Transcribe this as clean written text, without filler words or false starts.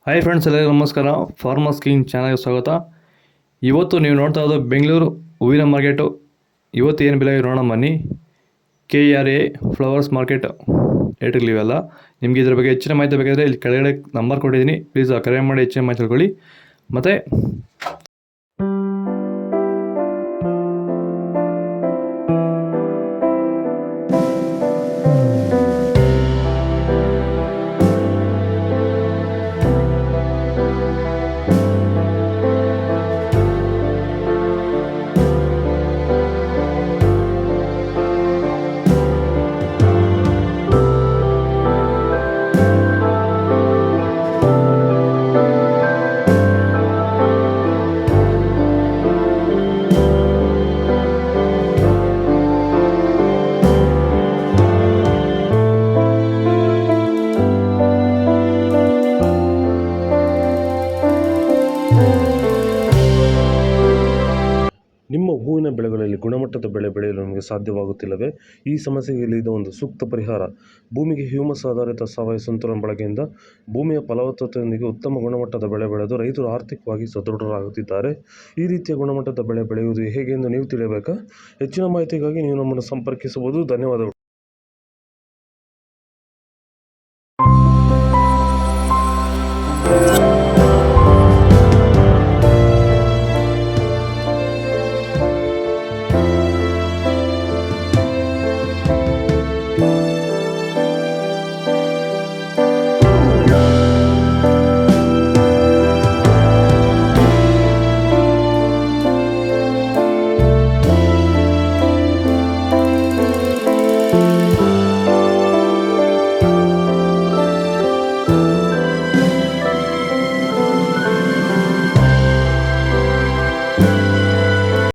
Hi friends, ಎಲ್ಲರಿಗೂ ನಮಸ್ಕಾರ. Farmers king ಚಾನಲ್ಗೆ ಸ್ವಾಗತ. ಇವತ್ತು ನೀವು ನೋಡ್ತಾ ಇರೋದು ಬೆಂಗಳೂರು ಹೂವಿನ ಮಾರ್ಕೆಟು. ಇವತ್ತು ಏನು ಬೆಲೆ ನೋಡೋಣ ಬನ್ನಿ. KRA ಫ್ಲವರ್ಸ್ ಮಾರ್ಕೆಟ್ ರೇಟ್ಗಳಿವೆಲ್ಲ. ನಿಮಗೆ ಇದ್ರ ಬಗ್ಗೆ ಹೆಚ್ಚಿನ ಮಾಹಿತಿ ಬೇಕಾದರೆ ಇಲ್ಲಿ ಕೆಳಗಡೆ ನಂಬರ್ ಕೊಟ್ಟಿದ್ದೀನಿ, ಪ್ಲೀಸ್ ಕರೆ ಮಾಡಿ ಹೆಚ್ಚಿನ ಮಾಹಿತಿ ತಿಳ್ಕೊಳ್ಳಿ. ಮತ್ತು ನಿಮ್ಮ ಹೂವಿನ ಬೆಳೆಗಳಲ್ಲಿ ಗುಣಮಟ್ಟದ ಬೆಳೆ ಬೆಳೆಯಲು ನಿಮಗೆ ಸಾಧ್ಯವಾಗುತ್ತಿಲ್ಲವೇ? ಈ ಸಮಸ್ಯೆಗೆ ಇದು ಒಂದು ಸೂಕ್ತ ಪರಿಹಾರ. ಭೂಮಿಗೆ ಹ್ಯೂಮಸ್ ಆಧಾರಿತ ಸಾವಯವ ಸಂತುಲನ ಬಳಕೆಯಿಂದ ಭೂಮಿಯ ಫಲವತ್ತತೆಯೊಂದಿಗೆ ಉತ್ತಮ ಗುಣಮಟ್ಟದ ಬೆಳೆ ಬೆಳೆದು ರೈತರು ಆರ್ಥಿಕವಾಗಿ ಸದೃಢರಾಗುತ್ತಿದ್ದಾರೆ. ಈ ರೀತಿಯ ಗುಣಮಟ್ಟದ ಬೆಳೆ ಬೆಳೆಯುವುದು ಹೇಗೆ ಎಂದು ನೀವು ತಿಳಿಯಬೇಕಾ? ಹೆಚ್ಚಿನ ಮಾಹಿತಿಗಾಗಿ ನೀವು ನಮ್ಮನ್ನು ಸಂಪರ್ಕಿಸಬಹುದು. ಧನ್ಯವಾದಗಳು.